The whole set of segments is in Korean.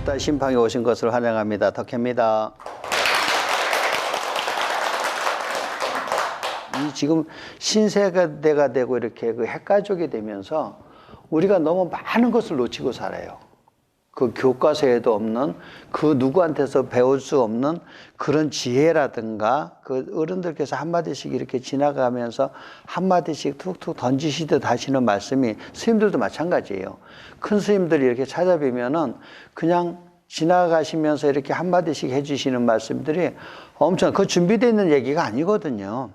6달 심판에 오신 것을 환영합니다. 덕혜입니다. 이 지금 신세대가 되고 이렇게 그 핵가족이 되면서 우리가 너무 많은 것을 놓치고 살아요. 그 교과서에도 없는, 그 누구한테서 배울 수 없는 그런 지혜라든가, 그 어른들께서 한마디씩 이렇게 지나가면서 한마디씩 툭툭 던지시듯 하시는 말씀이, 스님들도 마찬가지예요. 큰 스님들이 이렇게 찾아뵈면은 그냥 지나가시면서 이렇게 한마디씩 해주시는 말씀들이 엄청, 그 준비되어 있는 얘기가 아니거든요.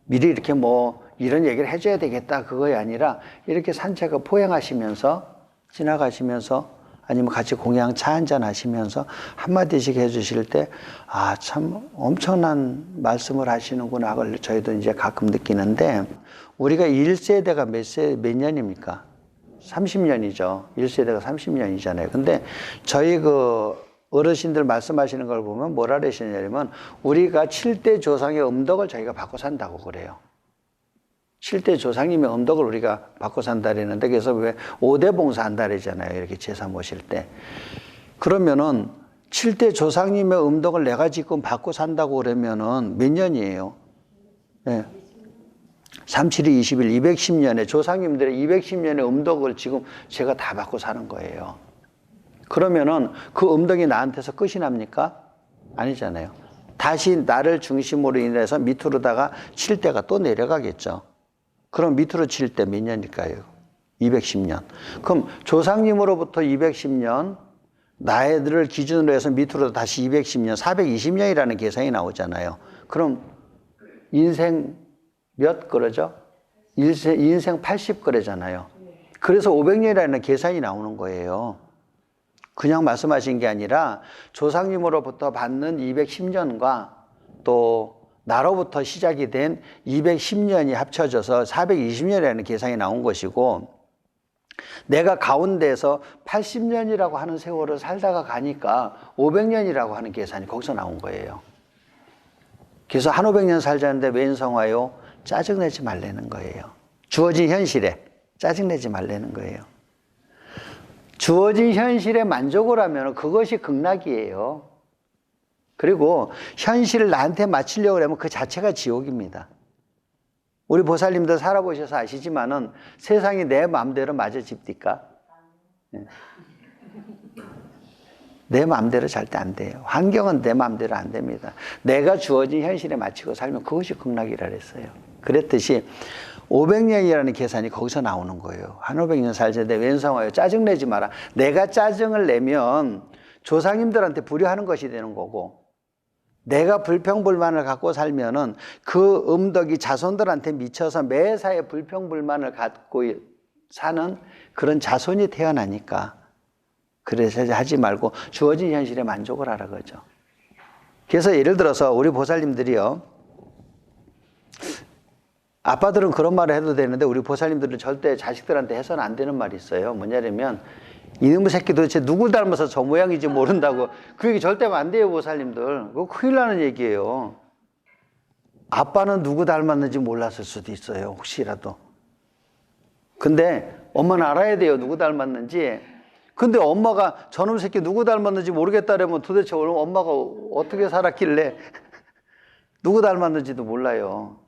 미리 이렇게 뭐 이런 얘기를 해줘야 되겠다 그거이 아니라, 이렇게 산책을 포행하시면서 지나가시면서 아니면 같이 공양 차 한잔 하시면서 한마디씩 해주실 때, 아, 참 엄청난 말씀을 하시는구나 그걸 저희도 이제 가끔 느끼는데, 우리가 1세대가 몇 년입니까? 30년이죠. 1세대가 30년이잖아요. 근데 저희 그 어르신들 말씀하시는 걸 보면 뭐라 그러시냐면, 우리가 7대 조상의 음덕을 저희가 받고 산다고 그래요. 7대 조상님의 음덕을 우리가 받고 산다 그랬는데, 그래서 왜 5대 봉사한다 그러잖아요. 이렇게 제사 모실 때. 그러면은 7대 조상님의 음덕을 내가 지금 받고 산다고 그러면은 몇 년이에요? 네. 37이 21, 210년에 조상님들의 210년의 음덕을 지금 제가 다 받고 사는 거예요. 그러면은 그 음덕이 나한테서 끝이 납니까? 아니잖아요. 다시 나를 중심으로 인해서 밑으로다가 칠 때가 또 내려가겠죠. 그럼 밑으로 칠 때 몇 년일까요? 210년. 그럼 조상님으로부터 210년, 나이들을 기준으로 해서 밑으로 다시 210년, 420년이라는 계산이 나오잖아요. 그럼 인생 몇 그러죠? 인생 80그러잖아요. 그래서 500년이라는 계산이 나오는 거예요. 그냥 말씀하신 게 아니라 조상님으로부터 받는 210년과 또 나로부터 시작이 된 210년이 합쳐져서 420년이라는 계산이 나온 것이고, 내가 가운데에서 80년이라고 하는 세월을 살다가 가니까 500년이라고 하는 계산이 거기서 나온 거예요. 그래서 한 500년 살자는데 왼성화요? 짜증내지 말라는 거예요. 주어진 현실에 짜증내지 말라는 거예요. 주어진 현실에 만족을 하면 그것이 극락이에요. 그리고 현실을 나한테 맞추려고 하면 그 자체가 지옥입니다. 우리 보살님들 살아보셔서 아시지만은 세상이 내 마음대로 맞아집니까? 네. 내 마음대로 절대 안 돼요. 환경은 내 마음대로 안 됩니다. 내가 주어진 현실에 맞추고 살면 그것이 극락이라 그랬어요. 그랬듯이 500년이라는 계산이 거기서 나오는 거예요. 한 500년 살자는데 왼성화요? 짜증내지 마라. 내가 짜증을 내면 조상님들한테 불효하는 것이 되는 거고, 내가 불평불만을 갖고 살면은 그 음덕이 자손들한테 미쳐서 매사에 불평불만을 갖고 사는 그런 자손이 태어나니까, 그래서 하지 말고 주어진 현실에 만족을 하라 그러죠. 그래서 예를 들어서 우리 보살님들이요, 아빠들은 그런 말을 해도 되는데 우리 보살님들은 절대 자식들한테 해서는 안 되는 말이 있어요. 뭐냐면, 이놈의 새끼 도대체 누굴 닮아서 저 모양인지 모른다고. 그 얘기 절대 하면 안 돼요, 보살님들. 그거 큰일 나는 얘기예요. 아빠는 누구 닮았는지 몰랐을 수도 있어요, 혹시라도. 근데 엄마는 알아야 돼요, 누구 닮았는지. 근데 엄마가 저놈 새끼 누구 닮았는지 모르겠다라면 도대체 엄마가 어떻게 살았길래 누구 닮았는지도 몰라요.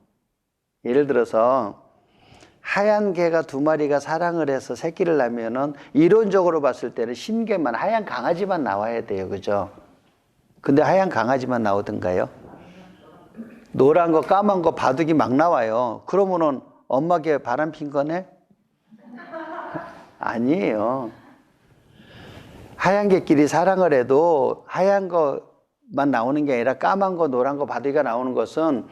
예를 들어서 하얀 개가 2마리가 사랑을 해서 새끼를 낳으면은 이론적으로 봤을 때는 신개만, 하얀 강아지만 나와야 돼요. 그죠? 근데 하얀 강아지만 나오던가요? 노란 거, 까만 거, 바둑이 막 나와요. 그러면은 엄마 개 바람 핀 거네? 아니에요. 하얀 개끼리 사랑을 해도 하얀 거만 나오는 게 아니라 까만 거, 노란 거, 바둑이가 나오는 것은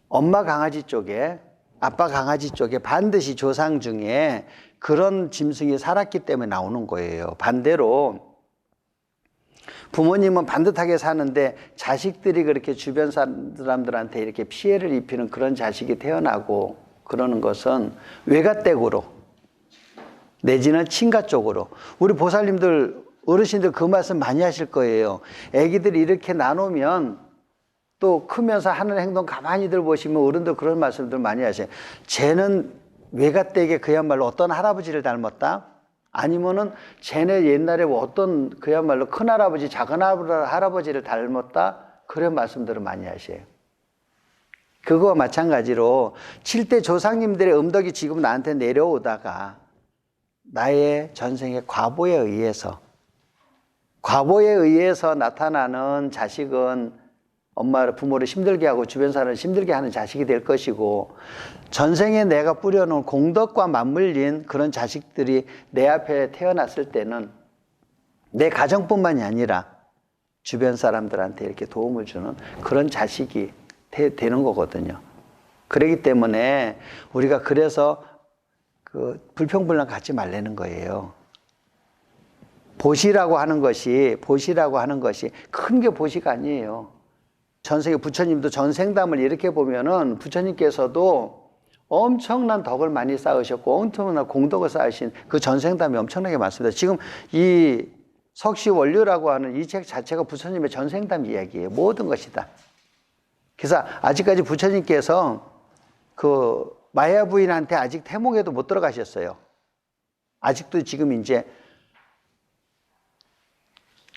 엄마 강아지 쪽에, 아빠 강아지 쪽에 반드시 조상 중에 그런 짐승이 살았기 때문에 나오는 거예요. 반대로 부모님은 반듯하게 사는데 자식들이 그렇게 주변 사람들한테 이렇게 피해를 입히는 그런 자식이 태어나고 그러는 것은 외가댁으로 내지는 친가 쪽으로. 우리 보살님들 어르신들 그 말씀 많이 하실 거예요. 애기들이 이렇게 나누면 또 크면서 하는 행동 가만히들 보시면 어른들 그런 말씀들 많이 하세요. 쟤는 외가댁에 그야말로 어떤 할아버지를 닮았다? 아니면은 쟤네 옛날에 뭐 어떤 그야말로 큰할아버지, 작은할아버지를 닮았다? 그런 말씀들을 많이 하셔요. 그거와 마찬가지로 7대 조상님들의 음덕이 지금 나한테 내려오다가 나의 전생의 과보에 의해서 나타나는 자식은 엄마를, 부모를 힘들게 하고 주변 사람을 힘들게 하는 자식이 될 것이고, 전생에 내가 뿌려놓은 공덕과 맞물린 그런 자식들이 내 앞에 태어났을 때는 내 가정뿐만이 아니라 주변 사람들한테 이렇게 도움을 주는 그런 자식이 되는 거거든요. 그렇기 때문에 우리가 그래서 그 불평불만 갖지 말라는 거예요. 보시라고 하는 것이 큰 게 보시가 아니에요. 전생에 부처님도 전생담을 이렇게 보면은 부처님께서도 엄청난 덕을 많이 쌓으셨고 엄청난 공덕을 쌓으신 그 전생담이 엄청나게 많습니다. 지금 이 석시원류라고 하는 이 책 자체가 부처님의 전생담 이야기예요. 모든 것이 다. 그래서 아직까지 부처님께서 그 마야 부인한테 아직 태몽에도 못 들어가셨어요. 아직도 지금 이제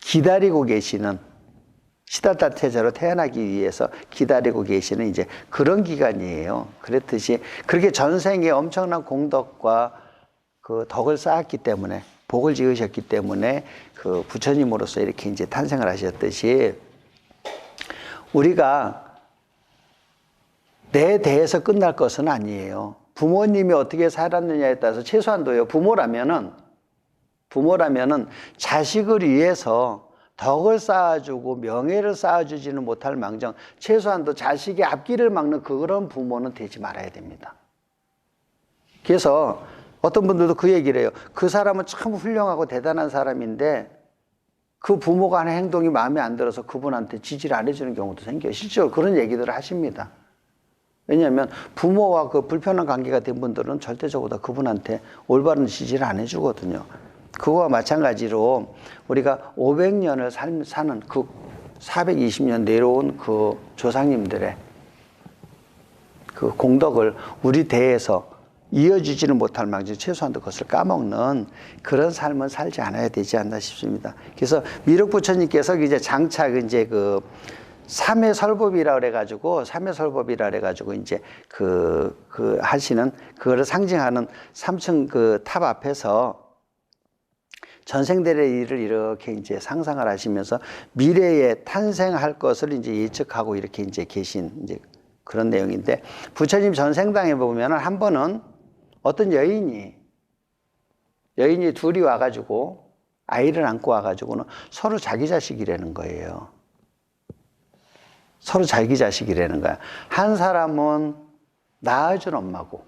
기다리고 계시는, 시달타 태자로 태어나기 위해서 기다리고 계시는 이제 그런 기간이에요. 그랬듯이 그렇게 전생에 엄청난 공덕과 그 덕을 쌓았기 때문에, 복을 지으셨기 때문에 그 부처님으로서 이렇게 이제 탄생을 하셨듯이, 우리가 내 대에서 끝날 것은 아니에요. 부모님이 어떻게 살았느냐에 따라서 최소한도요, 부모라면은 자식을 위해서 덕을 쌓아주고 명예를 쌓아주지는 못할 망정, 최소한도 자식의 앞길을 막는 그런 부모는 되지 말아야 됩니다. 그래서 어떤 분들도 그 얘기를 해요. 그 사람은 참 훌륭하고 대단한 사람인데 그 부모가 하는 행동이 마음에 안 들어서 그분한테 지지를 안 해주는 경우도 생겨요. 실제로 그런 얘기들을 하십니다. 왜냐하면 부모와 그 불편한 관계가 된 분들은 절대적으로 그분한테 올바른 지지를 안 해주거든요. 그거와 마찬가지로 우리가 500년을 사는 그 420년 내려온 그 조상님들의 그 공덕을 우리 대에서 이어주지는 못할 망정 최소한도 그것을 까먹는 그런 삶은 살지 않아야 되지 않나 싶습니다. 그래서 미륵 부처님께서 이제 장차 이제 그 삼해설법이라 그래가지고 이제 그 하시는 그거를 상징하는 3층 그 탑 앞에서 전생들의 일을 이렇게 이제 상상을 하시면서 미래에 탄생할 것을 이제 예측하고 이렇게 이제 계신 이제 그런 내용인데, 부처님 전생당에 보면 한 번은 어떤 여인이 둘이 와가지고 아이를 안고 와가지고는 서로 자기 자식이라는 거예요. 서로 자기 자식이라는 거야. 한 사람은 낳아준 엄마고,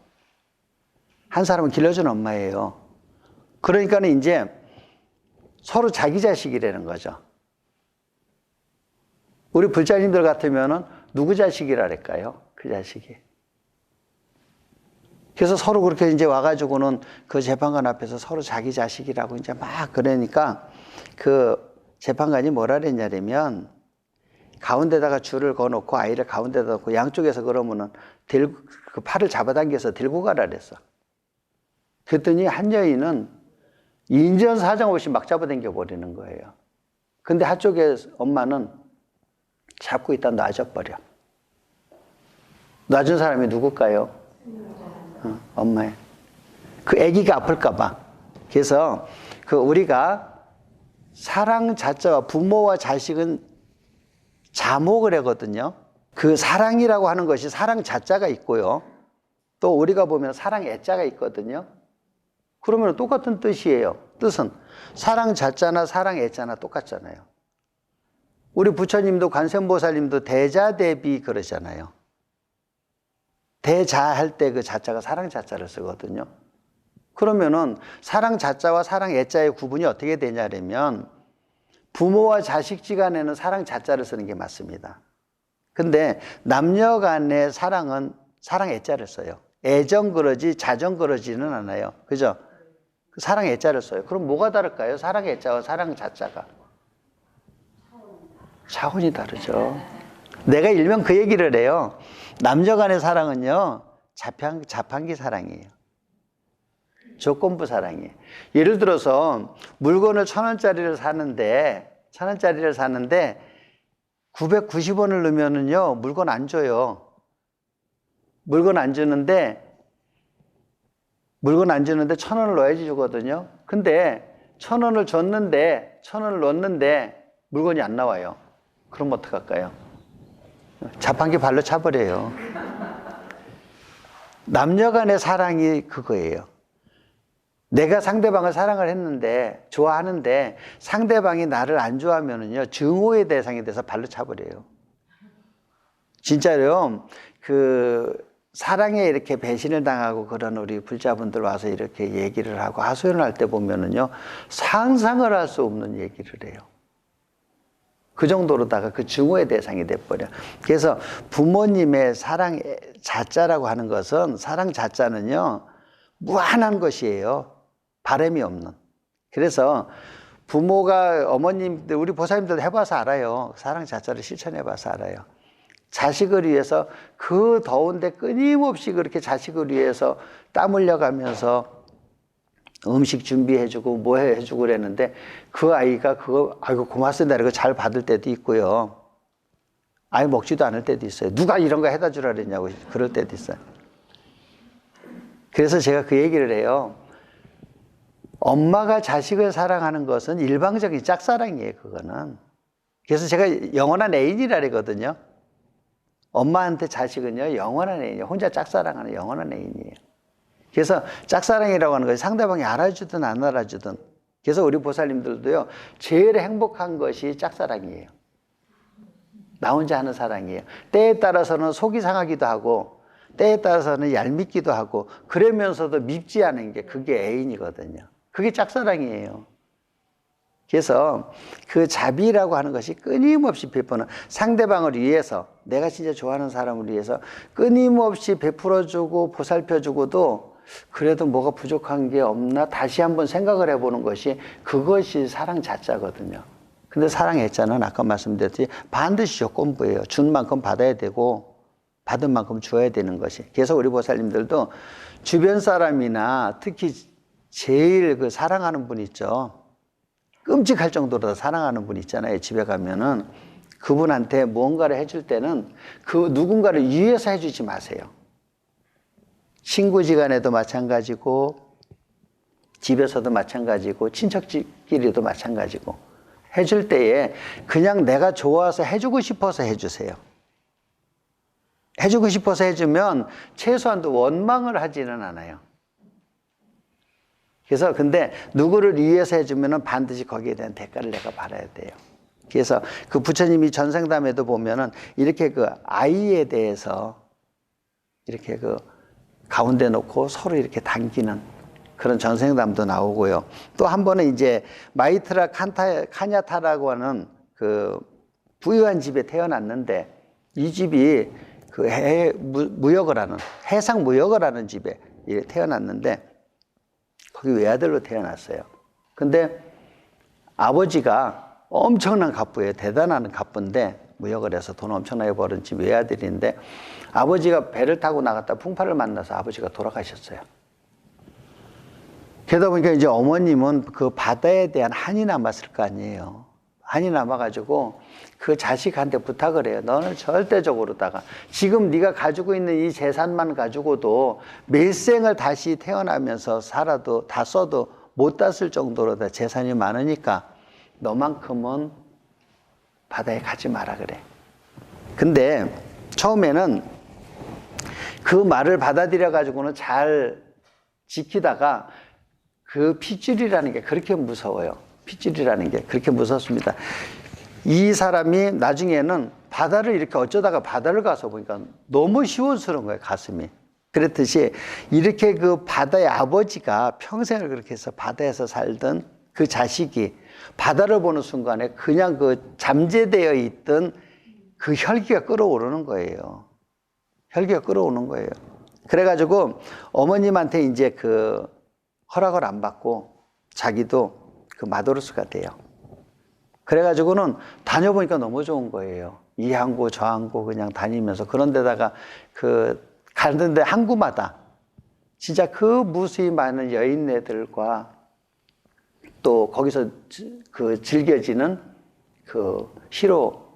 한 사람은 길러준 엄마예요. 그러니까는 이제 서로 자기 자식이라는 거죠. 우리 불자님들 같으면은 누구 자식이랄까요? 그 자식이. 그래서 서로 그렇게 이제 와가지고는 그 재판관 앞에서 서로 자기 자식이라고 이제 막 그러니까 그 재판관이 뭐라 그랬냐면, 가운데다가 줄을 거놓고 아이를 가운데다 놓고 양쪽에서 그러면은 그 팔을 잡아당겨서 들고 가라 그랬어. 그랬더니 한 여인은 인전사정 없이 막 잡아당겨 버리는 거예요. 근데 한쪽에 엄마는 잡고 있다 놔줘버려. 놔준 사람이 누굴까요? 엄마예요. 그 아기가 아플까봐. 그래서 그 우리가 사랑 자자와 부모와 자식은 자목을 하거든요. 그 사랑이라고 하는 것이 사랑 자자가 있고요. 또 우리가 보면 사랑 애자가 있거든요. 그러면 똑같은 뜻이에요. 뜻은 사랑 자자나 사랑 애자나 똑같잖아요. 우리 부처님도 관세음보살님도 대자대비 그러잖아요. 대자 할 때 그 자자가 사랑 자자를 쓰거든요. 그러면은 사랑 자자와 사랑 애자의 구분이 어떻게 되냐면, 부모와 자식지간에는 사랑 자자를 쓰는 게 맞습니다. 근데 남녀 간의 사랑은 사랑 애자를 써요. 애정 그러지 자정 그러지는 않아요. 그죠? 사랑 애자를 써요. 그럼 뭐가 다를까요? 사랑 애자와 사랑 자자가 차원이 다르죠. 내가 일명 그 얘기를 해요. 남녀 간의 사랑은요, 자판기 사랑이에요. 조건부 사랑이에요. 예를 들어서 물건을 1,000원짜리를 사는데 990원을 넣으면은요, 물건 안 줘요. 물건 안 주는데 1,000원을 넣어야지 주거든요. 근데 1,000원을 넣었는데 물건이 안 나와요. 그럼 어떡할까요? 자판기 발로 차버려요. 남녀 간의 사랑이 그거예요. 내가 상대방을 사랑을 했는데, 좋아하는데, 상대방이 나를 안 좋아하면은요, 증오의 대상이 돼서 발로 차버려요. 진짜로, 사랑에 이렇게 배신을 당하고 그런 우리 불자분들 와서 이렇게 얘기를 하고 하소연을 할 때 보면은요, 상상을 할 수 없는 얘기를 해요. 그 정도로다가 그 증오의 대상이 돼버려. 그래서 부모님의 사랑 자자라고 하는 것은, 사랑 자자는요, 무한한 것이에요. 바람이 없는. 그래서 부모가, 어머님들, 우리 보살님들도 해봐서 알아요. 사랑 자자를 실천해봐서 알아요. 자식을 위해서 그 더운데 끊임없이 그렇게 자식을 위해서 땀 흘려가면서 음식 준비해주고 뭐 해주고 그랬는데 그 아이가 그거 아이고 고맙습니다 이러고 잘 받을 때도 있고요. 아예 먹지도 않을 때도 있어요. 누가 이런 거 해다 주라 그랬냐고 그럴 때도 있어요. 그래서 제가 그 얘기를 해요. 엄마가 자식을 사랑하는 것은 일방적인 짝사랑이에요. 그거는. 그래서 제가 영원한 애인이라 그러거든요. 엄마한테 자식은요 영원한 애인이에요. 혼자 짝사랑하는 영원한 애인이에요. 그래서 짝사랑이라고 하는 것이 상대방이 알아주든 안 알아주든. 그래서 우리 보살님들도요 제일 행복한 것이 짝사랑이에요. 나 혼자 하는 사랑이에요. 때에 따라서는 속이 상하기도 하고 때에 따라서는 얄밉기도 하고 그러면서도 밉지 않은 게 그게 애인이거든요. 그게 짝사랑이에요. 그래서 그 자비라고 하는 것이 끊임없이 베푸는, 상대방을 위해서, 내가 진짜 좋아하는 사람을 위해서 끊임없이 베풀어주고 보살펴주고도 그래도 뭐가 부족한 게 없나 다시 한번 생각을 해보는 것이, 그것이 사랑 자자거든요. 근데 사랑의 애자는 아까 말씀드렸듯이 반드시 조건부예요. 준 만큼 받아야 되고 받은 만큼 줘야 되는 것이. 그래서 우리 보살님들도 주변 사람이나 특히 제일 그 사랑하는 분 있죠. 끔찍할 정도로 사랑하는 분 있잖아요. 집에 가면은 그분한테 무언가를 해줄 때는 그 누군가를 위해서 해주지 마세요. 친구지간에도 마찬가지고 집에서도 마찬가지고 친척끼리도 마찬가지고 해줄 때에 그냥 내가 좋아서 해주고 싶어서 해주세요. 해주고 싶어서 해주면 최소한도 원망을 하지는 않아요. 그래서 근데 누구를 위해서 해주면은 반드시 거기에 대한 대가를 내가 받아야 돼요. 그래서 그 부처님이 전생담에도 보면은 이렇게 그 아이에 대해서 이렇게 그 가운데 놓고 서로 이렇게 당기는 그런 전생담도 나오고요. 또 한 번은 이제 마이트라 카냐타라고 하는 그 부유한 집에 태어났는데 이 집이 그 무역을 하는, 해상 무역을 하는 집에 태어났는데 거기 외아들로 태어났어요. 근데 아버지가 엄청난 갑부예요. 대단한 갑부인데 무역을 해서 돈 엄청나게 버는 집 외아들인데 아버지가 배를 타고 나갔다 풍파를 만나서 아버지가 돌아가셨어요. 그러다 보니까 이제 어머님은 그 바다에 대한 한이 남았을 거 아니에요. 한이 남아가지고 그 자식한테 부탁을 해요. 너는 절대적으로다가 지금 네가 가지고 있는 이 재산만 가지고도 몇 생을 다시 태어나면서 살아도 다 써도 못 다 쓸 정도로 다 재산이 많으니까 너만큼은 바다에 가지 마라 그래. 근데 처음에는 그 말을 받아들여 가지고는 잘 지키다가 그 핏줄이라는 게 그렇게 무서워요. 핏줄이라는 게 그렇게 무섭습니다. 이 사람이 나중에는 바다를 이렇게 어쩌다가 바다를 가서 보니까 너무 시원스러운 거예요, 가슴이. 그랬듯이 이렇게 그 바다의 아버지가 평생을 그렇게 해서 바다에서 살던 그 자식이 바다를 보는 순간에 그냥 그 잠재되어 있던 그 혈기가 끌어오르는 거예요. 혈기가 끌어오는 거예요. 그래가지고 어머님한테 이제 그 허락을 안 받고 자기도 그 마도로스가 돼요. 그래가지고는 다녀보니까 너무 좋은 거예요. 이 항구 저 항구 그냥 다니면서 그런 데다가 그 가는데 항구마다 진짜 그 무수히 많은 여인네들과 또 거기서 그 즐겨지는 그 희로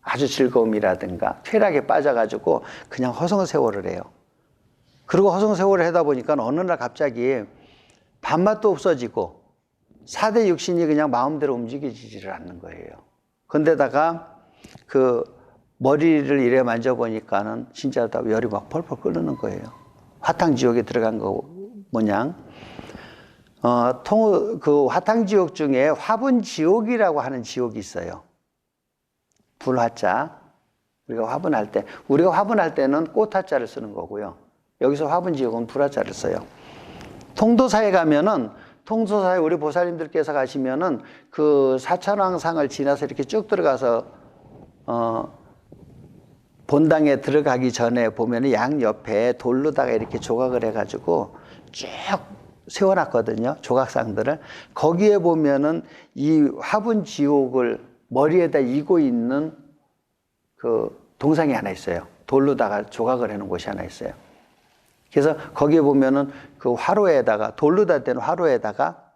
아주 즐거움이라든가 쾌락에 빠져가지고 그냥 허송세월을 해요. 그리고 허송세월을 하다 보니까 어느 날 갑자기 밥맛도 없어지고 4대 육신이 그냥 마음대로 움직여지지를 않는 거예요. 근데다가 그 머리를 이래 만져보니까는 진짜 다 열이 막 펄펄 끓는 거예요. 화탕지옥에 들어간 거 모양. 그 화탕지옥 중에 화분지옥이라고 하는 지옥이 있어요. 불화자. 우리가 화분할 때는 꽃화자를 쓰는 거고요. 여기서 화분지옥은 불화자를 써요. 통도사에 가면은, 통도사에 우리 보살님들께서 가시면은 그 사천왕상을 지나서 이렇게 쭉 들어가서, 본당에 들어가기 전에 보면은 양 옆에 돌로다가 이렇게 조각을 해가지고 쭉 세워놨거든요. 조각상들을. 거기에 보면은 이 화분지옥을 머리에다 이고 있는 그 동상이 하나 있어요. 돌로다가 조각을 해놓은 곳이 하나 있어요. 그래서 거기에 보면은 그 화로에다가, 돌로다 된 화로에다가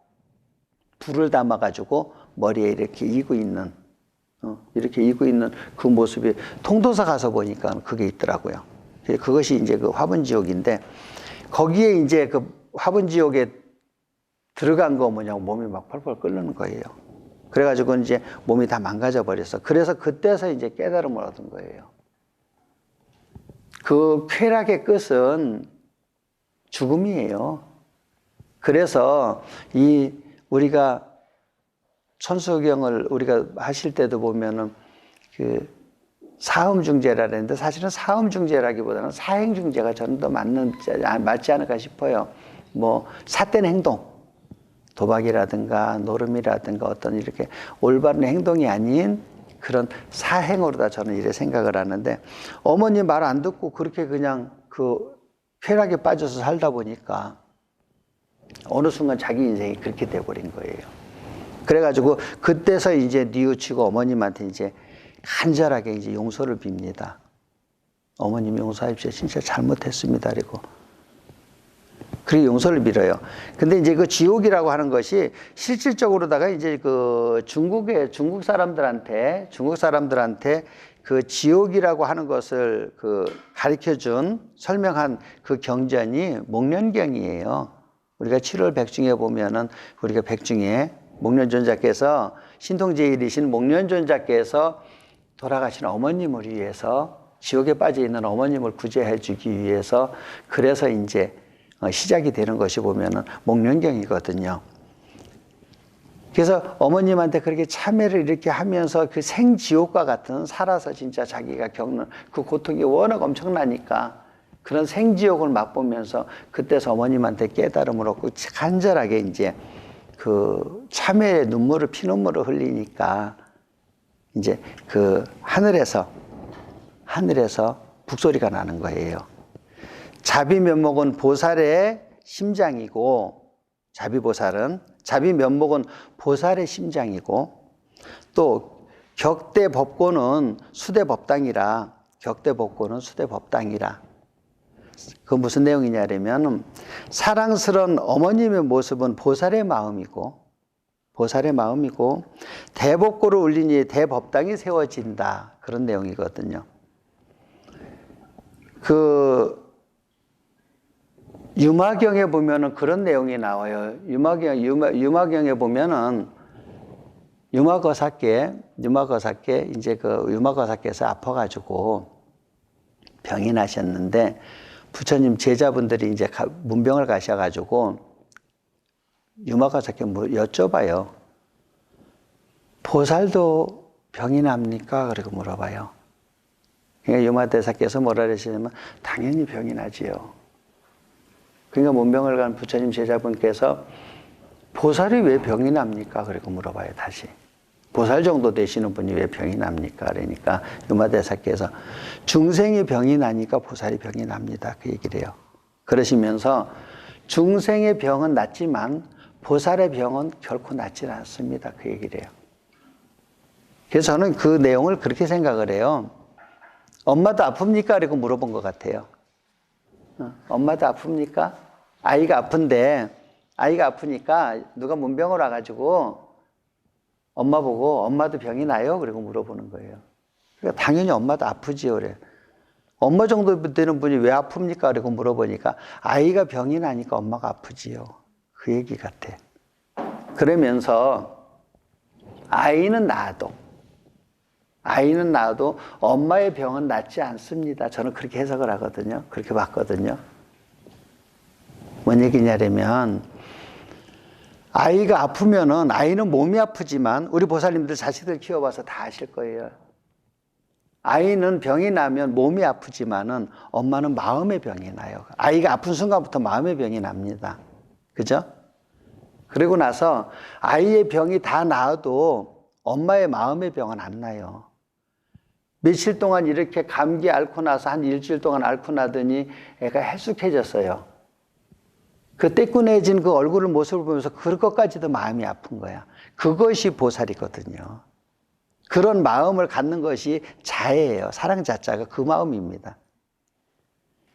불을 담아가지고 머리에 이렇게 이고 있는, 그 모습이 통도사 가서 보니까 그게 있더라고요. 그것이 이제 그 화분지옥인데, 거기에 이제 그 화분지옥에 들어간 거 뭐냐고 몸이 막 펄펄 끓는 거예요. 그래가지고 이제 몸이 다 망가져 버렸어. 그래서 그때서 이제 깨달음을 얻은 거예요. 그 쾌락의 끝은 죽음이에요. 그래서 우리가 천수경을 우리가 하실 때도 보면은 그 사음중재라는데 사실은 사음중재라기보다는 사행중재가 저는 더 맞지 않을까 싶어요. 뭐 삿된 행동, 도박이라든가 노름이라든가 어떤 이렇게 올바른 행동이 아닌 그런 사행으로다 저는 이래 생각을 하는데, 어머니 말 안 듣고 그렇게 그냥 그 쾌락에 빠져서 살다 보니까 어느 순간 자기 인생이 그렇게 돼버린 거예요. 그래가지고 그때서 이제 뉘우치고 어머님한테 이제 간절하게 이제 용서를 빕니다. 어머님 용서하십시오. 진짜 잘못했습니다. 그리고 용서를 빌어요. 근데 이제 그 지옥이라고 하는 것이 실질적으로다가 이제 그 중국 사람들한테 그 지옥이라고 하는 것을 그 가르쳐 준, 설명한 그 경전이 목련경이에요. 우리가 7월 백중에 보면은 우리가 백중에 목련존자께서, 신통제일이신 목련존자께서 돌아가신 어머님을 위해서, 지옥에 빠져 있는 어머님을 구제해 주기 위해서, 그래서 이제 시작이 되는 것이 보면은 목련경이거든요. 그래서 어머님한테 그렇게 참회를 이렇게 하면서 그 생지옥과 같은, 살아서 진짜 자기가 겪는 그 고통이 워낙 엄청나니까 그런 생지옥을 맛보면서 그때서 어머님한테 깨달음을 얻고 간절하게 이제 그 참회의 눈물을, 피눈물을 흘리니까 이제 그 하늘에서 북소리가 나는 거예요. 자비면목은 보살의 심장이고, 자비면목은 보살의 심장이고, 또 격대법고는 수대법당이라. 그 무슨 내용이냐면, 사랑스러운 어머님의 모습은 보살의 마음이고 대법고를 울리니 대법당이 세워진다. 그런 내용이거든요. 그 유마경에 보면은 그런 내용이 나와요. 유마경에 보면은 유마거사께 이제 그 유마거사께서 아파가지고 병이 나셨는데, 부처님 제자분들이 이제 문병을 가셔가지고 유마거사께 여쭤봐요. 보살도 병이 납니까? 그러고 물어봐요. 그러니까 유마대사께서 뭐라 그러시냐면, 당연히 병이 나지요. 그러니까 문병을 간 부처님 제자분께서 보살이 왜 병이 납니까? 그리고 물어봐요, 다시. 보살 정도 되시는 분이 왜 병이 납니까? 그러니까 유마대사께서 중생이 병이 나니까 보살이 병이 납니다. 그 얘기를 해요. 그러시면서 중생의 병은 낫지만 보살의 병은 결코 낫지 않습니다. 그 얘기를 해요. 그래서 저는 그 내용을 그렇게 생각을 해요. 엄마도 아픕니까? 그리고 물어본 것 같아요. 엄마도 아픕니까? 아이가 아픈데, 아이가 아프니까 누가 문병을 와가지고 엄마 보고 엄마도 병이 나요? 그리고 물어보는 거예요. 그러니까 당연히 엄마도 아프지요. 그래. 엄마 정도 되는 분이 왜 아픕니까? 그리고 물어보니까 아이가 병이 나니까 엄마가 아프지요. 그 얘기 같아. 그러면서 아이는 나아도 엄마의 병은 낫지 않습니다. 저는 그렇게 해석을 하거든요. 그렇게 봤거든요. 뭔 얘기냐면 아이가 아프면은 아이는 몸이 아프지만 우리 보살님들 자식들 키워봐서 다 아실 거예요. 아이는 병이 나면 몸이 아프지만은 엄마는 마음의 병이 나요. 아이가 아픈 순간부터 마음의 병이 납니다. 그죠? 그리고 나서 아이의 병이 다 나아도 엄마의 마음의 병은 안 나요. 며칠 동안 이렇게 감기 앓고 나서 한 일주일 동안 앓고 나더니 애가 해숙해졌어요. 그 떼꾸내진 그 얼굴을 모습을 보면서 그것까지도 마음이 아픈 거야. 그것이 보살이거든요. 그런 마음을 갖는 것이 자애예요. 사랑 자자가 그 마음입니다.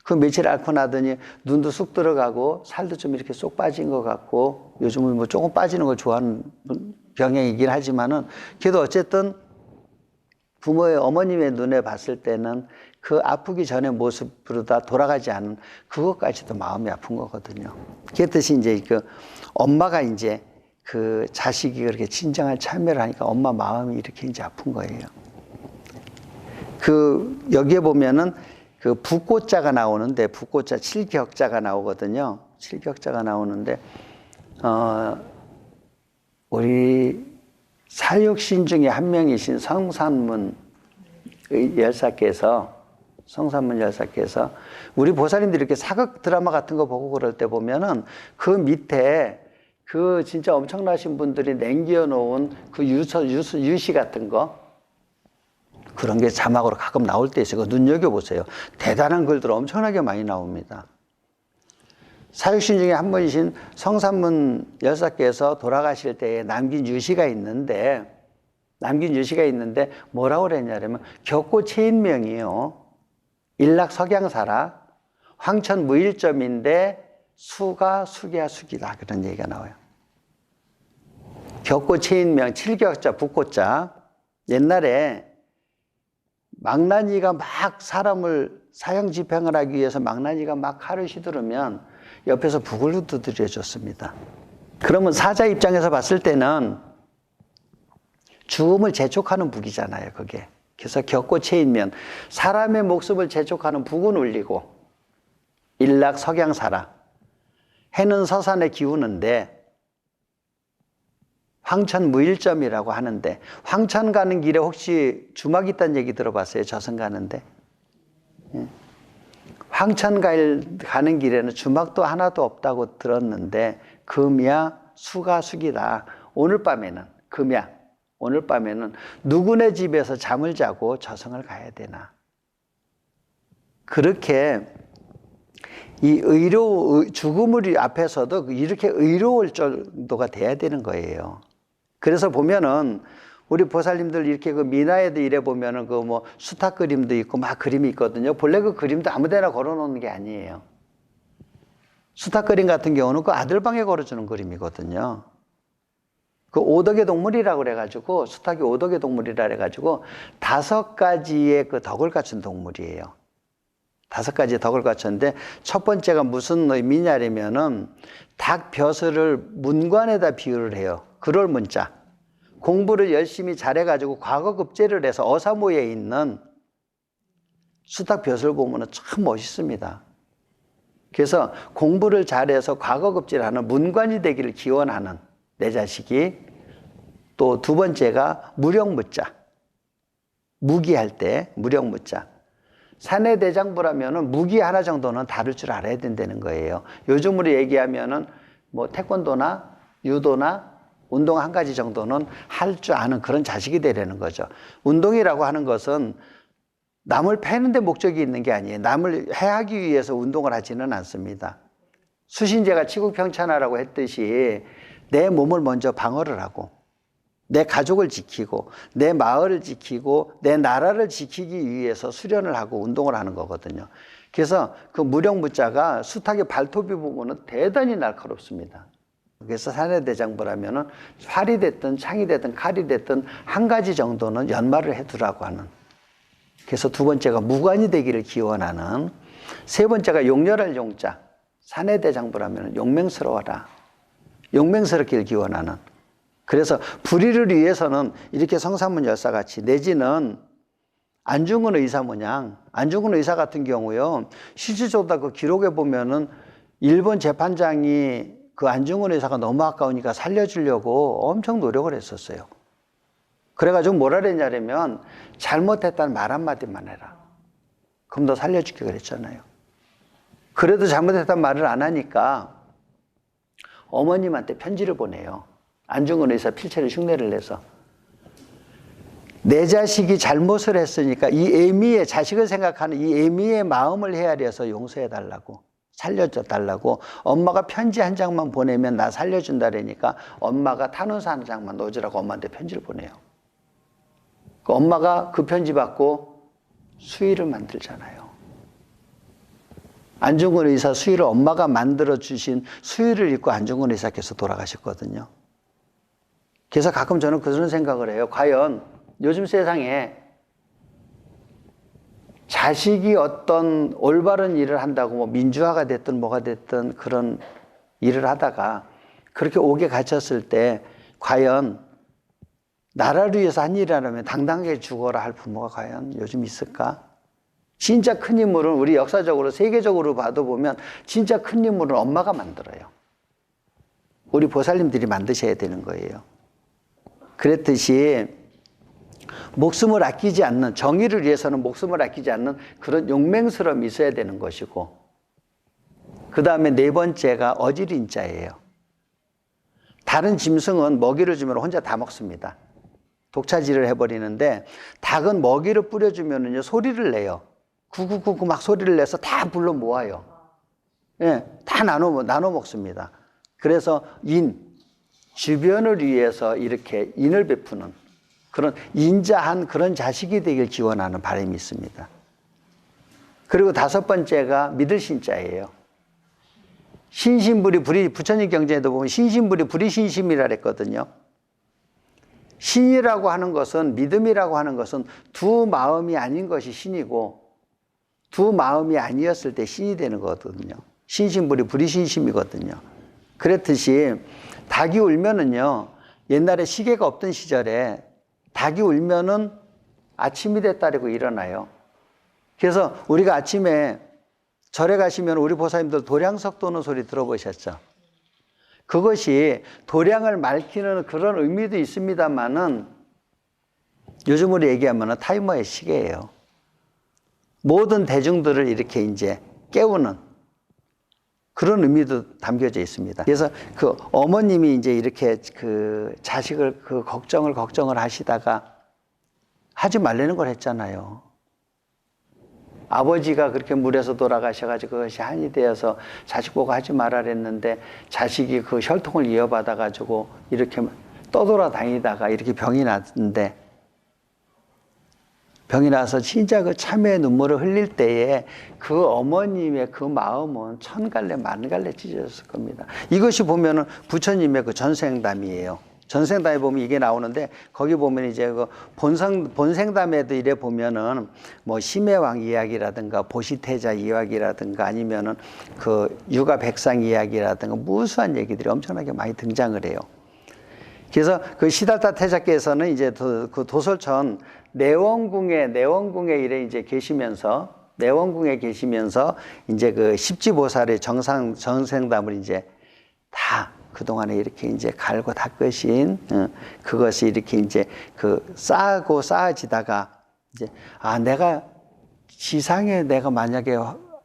그 며칠 앓고 나더니 눈도 쑥 들어가고 살도 좀 이렇게 쏙 빠진 것 같고 요즘은 뭐 조금 빠지는 걸 좋아하는 병행이긴 하지만은 그래도 어쨌든 부모의 어머님의 눈에 봤을 때는 그 아프기 전의 모습으로 다 돌아가지 않은 그것까지도 마음이 아픈 거거든요. 그랬듯이 이제 그 엄마가 이제 그 자식이 그렇게 진정한 참여를 하니까 엄마 마음이 이렇게 이제 아픈 거예요. 그 여기에 보면은 그 부꽃자가 나오는데 부꽃자 칠격자가 나오거든요. 칠격자가 나오는데 우리 사육신 중에 한 명이신 성산문 열사께서 우리 보살님들이 이렇게 사극 드라마 같은 거 보고 그럴 때 보면은 그 밑에 그 진짜 엄청나신 분들이 남겨 놓은 그 유시 같은 거 그런 게 자막으로 가끔 나올 때 있어요. 눈여겨보세요. 대단한 글들 엄청나게 많이 나옵니다. 사육신 중에 한 분이신 성산문 열사께서 돌아가실 때에 남긴 유시가 있는데 뭐라고 그랬냐면 격고체인명이에요. 일락석양사라 황천무일점인데 수가 숙이야 숙이다 그런 얘기가 나와요. 격고체인명 칠격자 북고자 옛날에 망나니가 막 사람을 사형집행을 하기 위해서 망나니가 막 칼을 휘두르면 옆에서 북을 두드려 줬습니다. 그러면 사자 입장에서 봤을 때는 죽음을 재촉하는 북이잖아요, 그게. 그래서 격고체인면 사람의 목숨을 재촉하는 북은 울리고 일락석양사라 해는 서산에 기우는데 황천무일점이라고 하는데 황천 가는 길에 혹시 주막 있다는 얘기 들어봤어요? 저승 가는데 황천 가는 길에는 주막도 하나도 없다고 들었는데 금야 수가 숙이다. 오늘 밤에는 누구네 집에서 잠을 자고 저승을 가야 되나. 그렇게 이 죽음을 앞에서도 이렇게 의로울 정도가 돼야 되는 거예요. 그래서 보면은 우리 보살님들 이렇게 그 미나에도 이래 보면은 그 뭐 수탉 그림도 있고 막 그림이 있거든요. 본래 그 그림도 아무데나 걸어 놓는 게 아니에요. 수탉 그림 같은 경우는 그 아들방에 걸어주는 그림이거든요. 그 오덕의 동물이라고 그래가지고 수탉이 오덕의 동물이라 그래가지고 5가지의 그 덕을 갖춘 동물이에요. 5가지의 덕을 갖췄는데 첫 번째가 무슨 의미냐면은 닭 벼슬을 문관에다 비유를 해요. 그럴 문자. 공부를 열심히 잘해가지고 과거급제를 해서 어사모에 있는 수탉 벼슬 보면은 참 멋있습니다. 그래서 공부를 잘해서 과거급제를 하는 문관이 되기를 기원하는 내 자식이. 또 두 번째가 무령무자. 무기할 때 무령무자. 사내대장부라면은 무기 하나 정도는 다룰 줄 알아야 된다는 거예요. 요즘으로 얘기하면은 뭐 태권도나 유도나 운동 한 가지 정도는 할 줄 아는 그런 자식이 되려는 거죠. 운동이라고 하는 것은 남을 패는 데 목적이 있는 게 아니에요. 남을 해하기 위해서 운동을 하지는 않습니다. 수신제가 치국평천하라고 했듯이 내 몸을 먼저 방어를 하고 내 가족을 지키고 내 마을을 지키고 내 나라를 지키기 위해서 수련을 하고 운동을 하는 거거든요. 그래서 그 무령무자가 수탉의 발톱이 보면은 대단히 날카롭습니다. 그래서 사내대장부라면은 활이 됐든 창이 됐든 칼이 됐든 한 가지 정도는 연마를 해두라고 하는. 그래서 두 번째가 무관이 되기를 기원하는. 세 번째가 용렬할 용자. 사내대장부라면 용맹스러워라. 용맹스럽기를 기원하는. 그래서 불의를 위해서는 이렇게 성삼문 열사같이 내지는 안중근 의사 모양, 안중근 의사 같은 경우요, 실질적으로 그 기록에 보면은 일본 재판장이 그 안중근 의사가 너무 아까우니까 살려주려고 엄청 노력을 했었어요. 그래가지고 뭐라 그랬냐면 잘못했다는 말 한마디만 해라. 그럼 너 살려줄게 그랬잖아요. 그래도 잘못했다는 말을 안 하니까 어머님한테 편지를 보내요. 안중근 의사 필체를 흉내를 내서. 내 자식이 잘못을 했으니까 이 애미의, 자식을 생각하는 이 애미의 마음을 헤아려서 용서해달라고, 살려달라고. 엄마가 편지 한 장만 보내면 나 살려준다라니까 엄마가 탄원서 한 장만 넣어주라고 엄마한테 편지를 보내요. 그 엄마가 그 편지 받고 수의를 만들잖아요. 안중근 의사 수의를 엄마가 만들어주신 수의를 입고 안중근 의사께서 돌아가셨거든요. 그래서 가끔 저는 그런 생각을 해요. 과연 요즘 세상에 자식이 어떤 올바른 일을 한다고 뭐 민주화가 됐든 뭐가 됐든 그런 일을 하다가 그렇게 옥에 갇혔을 때 과연 나라를 위해서 한 일이라면 당당하게 죽어라 할 부모가 과연 요즘 있을까? 진짜 큰 인물은 우리 역사적으로 세계적으로 봐도 보면 진짜 큰 인물은 엄마가 만들어요. 우리 보살님들이 만드셔야 되는 거예요. 그랬듯이 목숨을 아끼지 않는, 정의를 위해서는 목숨을 아끼지 않는 그런 용맹스러움이 있어야 되는 것이고, 그 다음에 네 번째가 어지린자예요. 다른 짐승은 먹이를 주면 혼자 다 먹습니다. 독차지를 해버리는데 닭은 먹이를 뿌려주면은요 소리를 내요. 구구구구 막 소리를 내서 다 불러 모아요. 예, 다 나눠 먹습니다. 그래서 주변을 위해서 이렇게 인을 베푸는 그런 인자한 그런 자식이 되길 기원하는 바람이 있습니다. 그리고 다섯 번째가 믿을 신자예요. 신신불이 불이, 부처님 경전에도 보면 신신불이 불이신심이라 그랬거든요. 신이라고 하는 것은, 믿음이라고 하는 것은 두 마음이 아닌 것이 신이고 두 마음이 아니었을 때 신이 되는 거거든요. 신신불이 불이신심이거든요. 그렇듯이 닭이 울면은요, 옛날에 시계가 없던 시절에 닭이 울면은 아침이 됐다라고 일어나요. 그래서 우리가 아침에 절에 가시면 우리 보살님들 도량석 도는 소리 들어보셨죠? 그것이 도량을 밝히는 그런 의미도 있습니다만은 요즘으로 얘기하면 타이머의 시계예요. 모든 대중들을 이렇게 이제 깨우는 그런 의미도 담겨져 있습니다. 그래서 그 어머님이 이제 이렇게 그 자식을 그 걱정을 하시다가 하지 말라는 걸 했잖아요. 아버지가 그렇게 물에서 돌아가셔가지고 그것이 한이 되어서 자식 보고 하지 말라 그랬는데 자식이 그 혈통을 이어받아가지고 이렇게 떠돌아다니다가 이렇게 병이 났는데 병이 나서 진짜 그 참회의 눈물을 흘릴 때에 그 어머님의 그 마음은 천갈래 만갈래 찢어졌을 겁니다. 이것이 보면은 부처님의 그 전생담이에요. 전생담에 보면 이게 나오는데 거기 보면 이제 그 본생담에도 이래 보면은 뭐 심해왕 이야기라든가 보시태자 이야기라든가 아니면은 그 유가백상 이야기라든가 무수한 얘기들이 엄청나게 많이 등장을 해요. 그래서 그 시달타 태자께서는 이제 그 도솔천 내원궁에 이래 이제 내원궁에 계시면서 이제 그 십지보살의 전생담을 이제 다 그동안에 이렇게 이제 갈고 닦으신 그것이 이렇게 이제 그 쌓아지다가 이제 내가 지상에 내가 만약에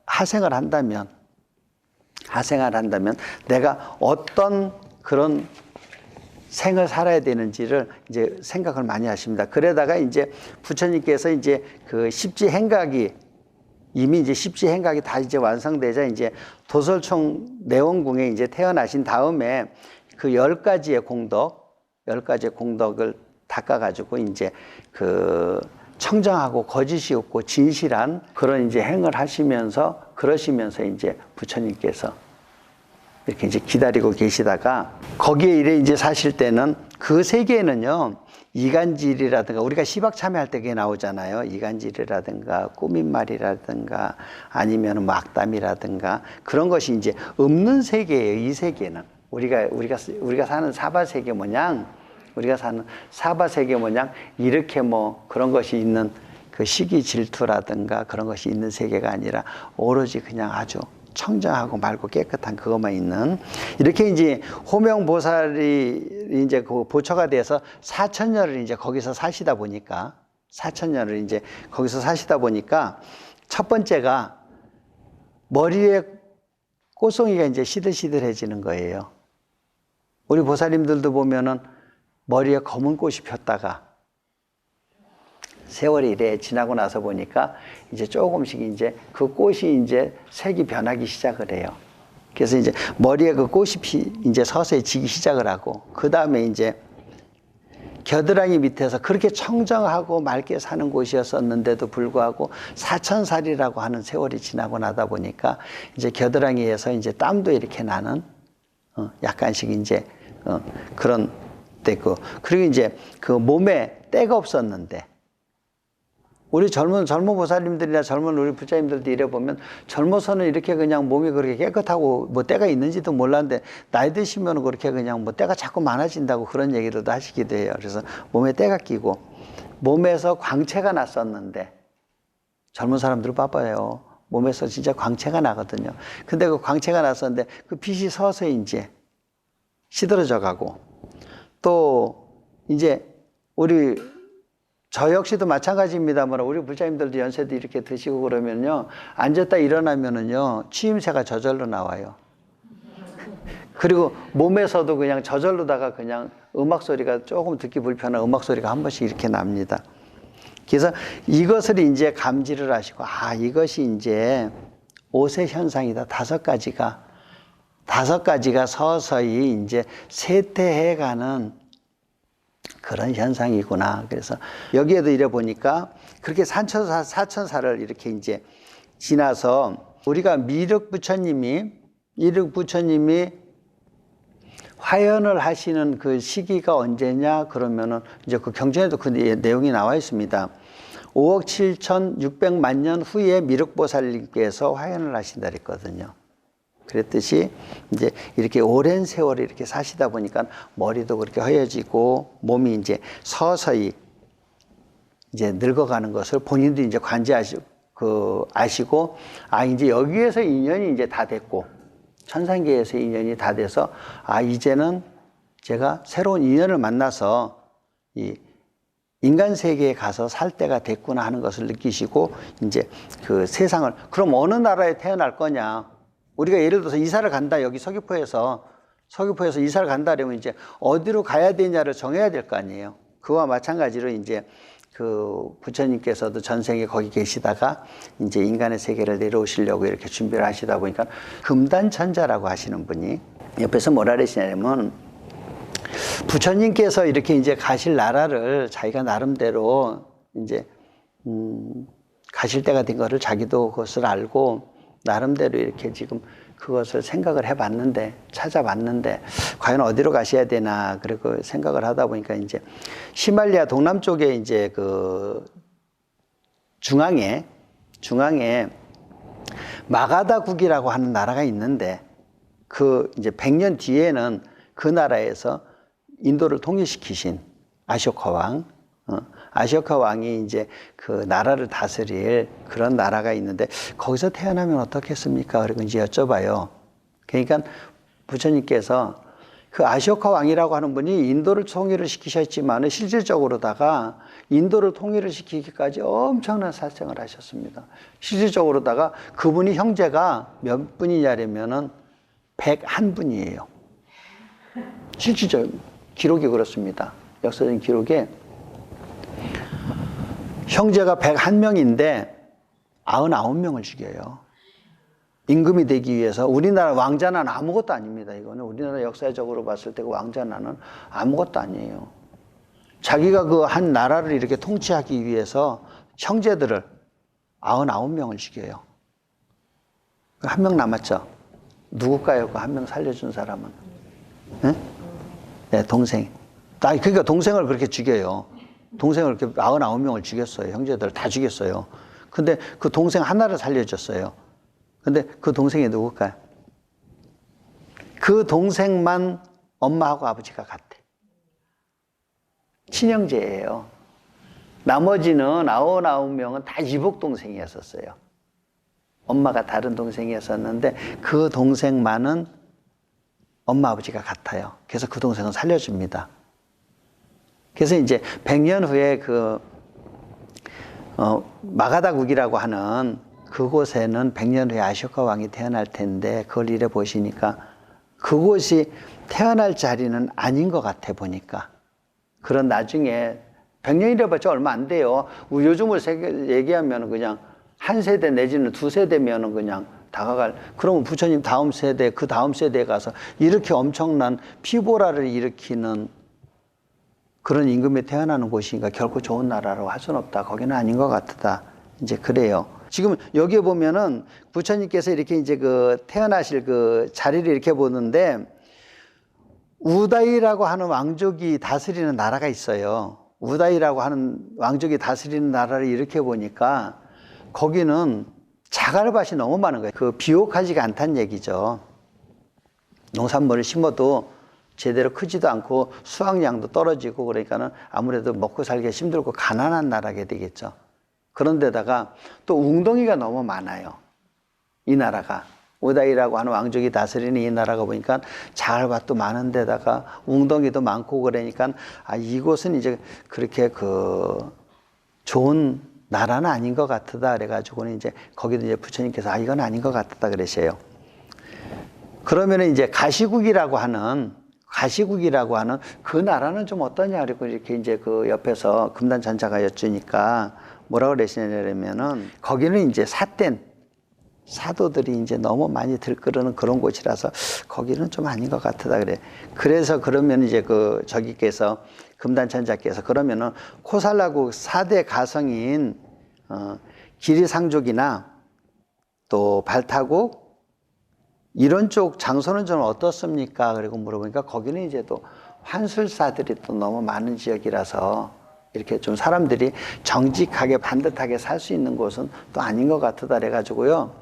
하생을 한다면 내가 어떤 그런 생을 살아야 되는지를 이제 생각을 많이 하십니다. 그러다가 이제 부처님께서 이제 그 십지행각이 이미 이제 십지행각이 다 이제 완성되자 이제 도솔청 내원궁에 이제 태어나신 다음에 그 10가지의 공덕을 닦아가지고 이제 그 청정하고 거짓이 없고 진실한 그런 이제 행을 하시면서 그러시면서 이제 부처님께서 이렇게 이제 기다리고 계시다가 거기에 이래 이제 사실 때는 그 세계에는요 이간질이라든가 우리가 시박 참여할 때 그게 나오잖아요. 이간질이라든가 꾸민말이라든가 아니면 뭐 악담이라든가 그런 것이 이제 없는 세계예요. 이 세계는 우리가 사는 사바 세계 모양 우리가 사는 사바 세계 모양 이렇게 뭐 그런 것이 있는 그 시기 질투라든가 그런 것이 있는 세계가 아니라 오로지 그냥 아주 청정하고 맑고 깨끗한 그것만 있는 이렇게 이제 호명보살이 이제 그 보처가 돼서 4천년을 이제 거기서 사시다 보니까 4천년을 이제 거기서 사시다 보니까 첫 번째가 머리에 꽃송이가 이제 시들시들해지는 거예요. 우리 보살님들도 보면은 머리에 검은 꽃이 폈다가 세월이 이래 지나고 나서 보니까 이제 조금씩 이제 그 꽃이 이제 색이 변하기 시작을 해요. 그래서 이제 머리에 그 꽃이 이제 서서히 지기 시작을 하고, 그 다음에 이제 겨드랑이 밑에서 그렇게 청정하고 맑게 사는 곳이었었는데도 불구하고 4천살이라고 하는 세월이 지나고 나다 보니까 이제 겨드랑이에서 이제 땀도 이렇게 나는 약간씩 이제 그런 때고, 그리고 이제 그 몸에 때가 없었는데, 우리 젊은 보살님들이나 젊은 우리 부처님들도 이래 보면 젊어서는 이렇게 그냥 몸이 그렇게 깨끗하고 뭐 때가 있는지도 몰랐는데 나이 드시면 그렇게 그냥 뭐 때가 자꾸 많아진다고 그런 얘기도 하시기도 해요. 그래서 몸에 때가 끼고 몸에서 광채가 났었는데, 젊은 사람들은 바빠요. 몸에서 진짜 광채가 나거든요. 근데 그 광채가 났었는데 그 빛이 서서히 이제 시들어져 가고, 또 이제 저 역시도 마찬가지입니다만 우리 부처님들도 연세도 이렇게 드시고 그러면요 앉았다 일어나면은요 취임새가 저절로 나와요. 그리고 몸에서도 그냥 저절로다가 그냥 음악 소리가 조금 듣기 불편한 음악 소리가 한 번씩 이렇게 납니다. 그래서 이것을 이제 감지를 하시고, 이것이 이제 오세 현상이다. 다섯 가지가 서서히 이제 쇠퇴해가는 그런 현상이구나. 그래서 여기에도 이래 보니까 그렇게 4천살을 이렇게 이제 지나서 우리가 미륵 부처님이 화연을 하시는 그 시기가 언제냐 그러면은 이제 그 경전에도 그 내용이 나와 있습니다. 5억 7,600만 년 후에 미륵보살님께서 화연을 하신다 그랬거든요. 그랬듯이 이제 이렇게 오랜 세월을 이렇게 사시다 보니까 머리도 그렇게 허여지고 몸이 이제 서서히 이제 늙어가는 것을 본인도 이제 아시고, 이제 여기에서 인연이 이제 다 됐고, 천상계에서 인연이 다 돼서, 이제는 제가 새로운 인연을 만나서 이 인간 세계에 가서 살 때가 됐구나 하는 것을 느끼시고, 이제 그 세상을, 그럼 어느 나라에 태어날 거냐? 우리가 예를 들어서 이사를 간다. 여기 서귀포에서 이사를 간다 그러면 이제 어디로 가야 되냐를 정해야 될 거 아니에요. 그와 마찬가지로 이제 그 부처님께서도 전생에 거기 계시다가 이제 인간의 세계를 내려오시려고 이렇게 준비를 하시다 보니까 금단천자라고 하시는 분이 옆에서 뭐라 그러시냐면, 부처님께서 이렇게 이제 가실 나라를 자기가 나름대로 이제 가실 때가 된 거를 자기도 그것을 알고 나름대로 이렇게 지금 그것을 생각을 찾아봤는데 과연 어디로 가셔야 되나, 그리고 생각을 하다 보니까 이제 히말라야 동남쪽에 이제 그 중앙에 마가다국이라고 하는 나라가 있는데, 그 이제 100년 뒤에는 그 나라에서 인도를 통일시키신 아쇼카 왕이 이제 그 나라를 다스릴 그런 나라가 있는데, 거기서 태어나면 어떻겠습니까? 그리고 이제 여쭤봐요. 그러니까 부처님께서 그 아쇼카 왕이라고 하는 분이 인도를 통일을 시키셨지만 실질적으로다가 인도를 통일을 시키기까지 엄청난 사생을 하셨습니다. 실질적으로다가 그분이 형제가 몇 분이냐면은 101분이에요. 실질적 기록이 그렇습니다. 역사적인 기록에 형제가 101명인데 99명을 죽여요. 임금이 되기 위해서. 우리나라 왕자는 아무것도 아닙니다. 이거는 우리나라 역사적으로 봤을 때 그 왕자는 아무것도 아니에요. 자기가 그 한 나라를 이렇게 통치하기 위해서 형제들을 99명을 죽여요. 한 명 남았죠. 누굴까요? 그 한 명 살려준 사람은? 네? 네, 동생. 그러니까 동생을 그렇게 죽여요. 동생을 이렇게 99명을 죽였어요. 형제들을 다 죽였어요. 근데 그 동생 하나를 살려줬어요. 근데 그 동생이 누굴까요? 그 동생만 엄마하고 아버지가 같대. 친형제예요. 나머지는 99명은 다 이복 동생이었었어요. 엄마가 다른 동생이었었는데 그 동생만은 엄마 아버지가 같아요. 그래서 그 동생은 살려줍니다. 그래서 이제 100년 후에 마가다국이라고 하는 그곳에는 100년 후에 아쇼카 왕이 태어날 텐데 그걸 이래 보시니까 그곳이 태어날 자리는 아닌 것 같아 보니까. 그런 나중에 100년이라 봤자 얼마 안 돼요. 요즘을 얘기하면 그냥 한 세대 내지는 두 세대면은 그냥 다가갈. 그러면 부처님 다음 세대, 그 다음 세대에 가서 이렇게 엄청난 피보라를 일으키는 그런 임금에 태어나는 곳이니까 결코 좋은 나라라고 할 수는 없다. 거기는 아닌 것 같다. 이제 그래요. 지금 여기에 보면은 부처님께서 이렇게 이제 태어나실 자리를 이렇게 보는데 우다이라고 하는 왕족이 다스리는 나라가 있어요. 우다이라고 하는 왕족이 다스리는 나라를 이렇게 보니까 거기는 자갈밭이 너무 많은 거예요. 비옥하지가 않다는 얘기죠. 농산물을 심어도 제대로 크지도 않고 수확량도 떨어지고 그러니까는 아무래도 먹고 살기가 힘들고 가난한 나라게 되겠죠. 그런데다가 또 웅덩이가 너무 많아요. 이 나라가. 우다이라고 하는 왕족이 다스리는 이 나라가 보니까 자갈밭도 많은 데다가 웅덩이도 많고 그러니까 이곳은 이제 그렇게 좋은 나라는 아닌 것 같다 그래가지고는 이제 거기도 이제 부처님께서 이건 아닌 것 같다 그러세요. 그러면은 이제 가시국이라고 하는 그 나라는 좀 어떠냐 그리고 이렇게 이제 옆에서 금단천자가 여쭈니까 뭐라고 그러시냐면은 거기는 이제 삿된 사도들이 이제 너무 많이 들끓는 그런 곳이라서 거기는 좀 아닌 것 같다 그래. 그래서 그러면 이제 저기께서 금단천자께서 그러면은 코살라국 4대 가성인 기리상족이나 또 발타국 이런 쪽 장소는 좀 어떻습니까? 그리고 물어보니까 거기는 이제 또 환술사들이 또 너무 많은 지역이라서 이렇게 좀 사람들이 정직하게 반듯하게 살 수 있는 곳은 또 아닌 것 같다 그래가지고요.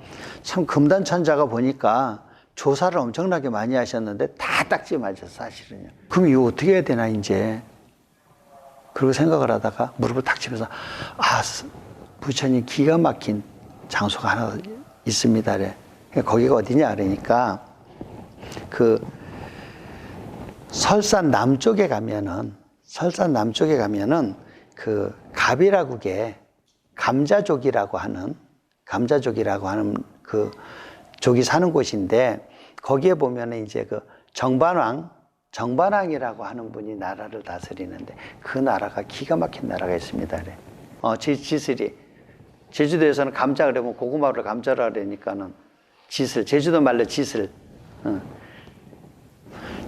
참 금단천자가 보니까 조사를 엄청나게 많이 하셨는데 다 딱지 맞았어 사실은요. 그럼 이거 어떻게 해야 되나 이제. 그리고 생각을 하다가 무릎을 탁 치면서 부처님 기가 막힌 장소가 하나 있습니다. 그래. 거기가 어디냐 그러니까 설산 남쪽에 가면은 가비라국에 감자족이라고 하는 족이 사는 곳인데 거기에 보면은 이제 정반왕이라고 하는 분이 나라를 다스리는데 그 나라가 기가 막힌 나라가 있습니다. 그래. 지슬이 제주도에서는 감자 그러면 고구마를 감자라 그러니까는 지슬, 제주도 말로 지슬.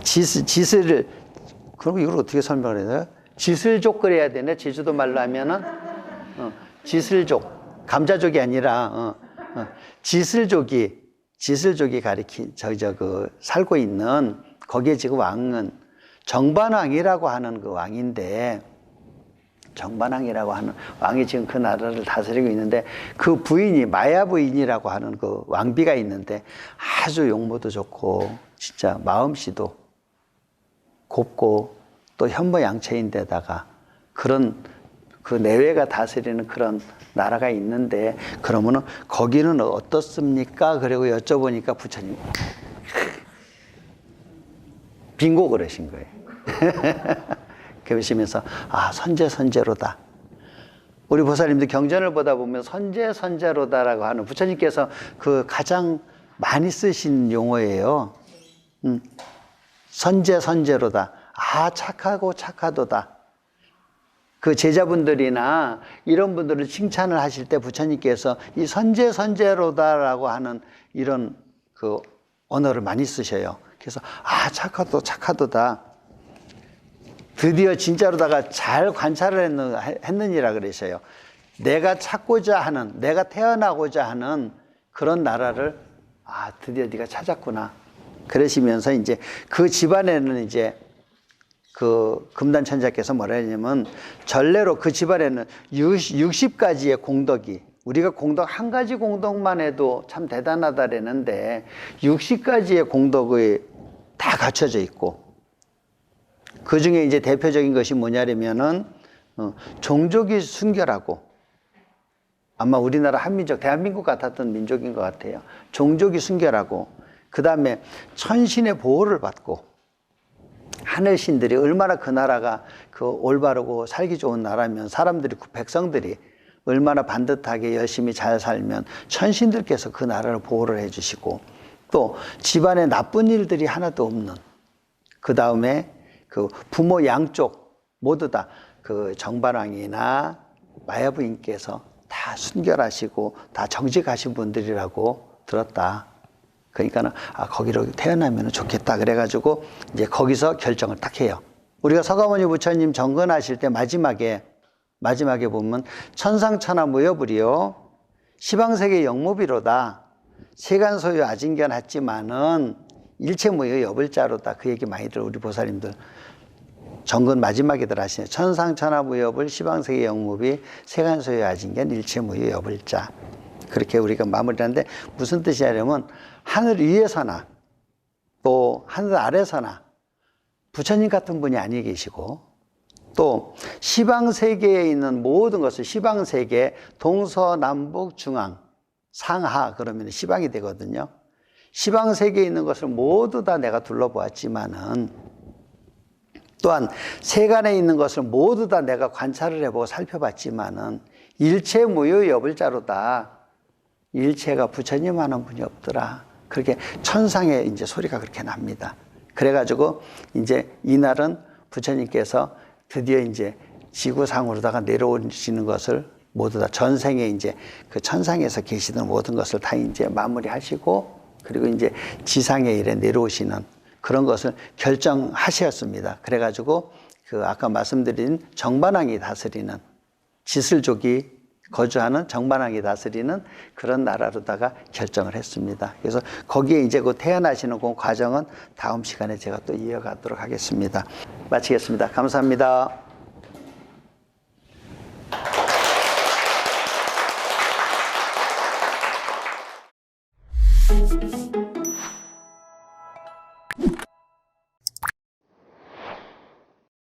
지슬을 그럼 이걸 어떻게 설명을 해야 돼요? 지슬족 그래야 되네. 제주도 말로 하면은 지슬족, 감자족이 아니라 지슬족이 살고 있는 거기에 지금 왕은 정반왕이라고 하는 그 왕인데 정반왕이라고 하는 왕이 지금 그 나라를 다스리고 있는데 그 부인이 마야 부인이라고 하는 그 왕비가 있는데 아주 용모도 좋고 진짜 마음씨도 곱고 또 현모양처인데다가 그런 내외가 다스리는 그런 나라가 있는데 그러면은 거기는 어떻습니까? 그리고 여쭤보니까 부처님 빙고 그러신 거예요. 그러시면서 선제로다. 우리 보살님들 경전을 보다 보면 선제로다라고 하는 부처님께서 가장 많이 쓰신 용어예요. 선제로다. 착하고 착하도다. 그 제자분들이나 이런 분들을 칭찬을 하실 때 부처님께서 이 선제로다라고 하는 이런 언어를 많이 쓰셔요. 그래서 착하도다. 드디어 진짜로다가 잘 관찰을 했느니라 그러셔요. 내가 찾고자 하는, 내가 태어나고자 하는 그런 나라를 드디어 네가 찾았구나. 그러시면서 이제 그 집안에는 이제 그 금단천자께서 뭐라 했냐면 전례로 그 집안에는 60가지의 공덕이, 우리가 공덕 한 가지 공덕만 해도 참 대단하다라는데 60가지의 공덕이 다 갖춰져 있고, 그 중에 이제 대표적인 것이 뭐냐면은 종족이 순결하고, 아마 우리나라 한민족, 대한민국 같았던 민족인 것 같아요. 종족이 순결하고, 그 다음에 천신의 보호를 받고, 하늘신들이 얼마나 그 나라가 그 올바르고 살기 좋은 나라면, 사람들이, 그 백성들이 얼마나 반듯하게 열심히 잘 살면 천신들께서 그 나라를 보호를 해주시고, 또 집안에 나쁜 일들이 하나도 없는, 그 다음에 그 부모 양쪽 모두 다 그 정반왕이나 마야부인께서 다 순결하시고 다 정직하신 분들이라고 들었다. 그러니까는 거기로 태어나면 좋겠다. 그래가지고 이제 거기서 결정을 딱 해요. 우리가 서가모니 부처님 정근하실 때 마지막에 보면 천상천하 무여불이요 시방세계 영무비로다 세간소유 아진견했지만은 일체무여 여불자로다. 그 얘기 많이들 우리 보살님들 정근 마지막에들 하시네요. 천상천하 무여불 시방세계 영무비 세간소유 아진견 일체무여 여불자. 그렇게 우리가 마무리하는데 무슨 뜻이냐면 하늘 위에서나 또 하늘 아래서나 부처님 같은 분이 아니 계시고, 또 시방세계에 있는 모든 것을, 시방세계 동서남북 중앙 상하 그러면 시방이 되거든요. 시방세계에 있는 것을 모두 다 내가 둘러보았지만은, 또한 세간에 있는 것을 모두 다 내가 관찰을 해보고 살펴봤지만은 일체 무유 여불자로다. 일체가 부처님 하는 분이 없더라. 그렇게 천상에 이제 소리가 그렇게 납니다. 그래가지고 이제 이날은 부처님께서 드디어 이제 지구상으로다가 내려오시는 것을 모두 다 전생에 이제 그 천상에서 계시던 모든 것을 다 이제 마무리하시고, 그리고 이제 지상에 이래 내려오시는 그런 것을 결정하셨습니다. 그래가지고 그 아까 말씀드린 정반왕이 다스리는, 지슬족이 거주하는 정반왕이 다스리는 그런 나라로다가 결정을 했습니다. 그래서 거기에 이제 그 태어나시는 그 과정은 다음 시간에 제가 또 이어가도록 하겠습니다. 마치겠습니다. 감사합니다.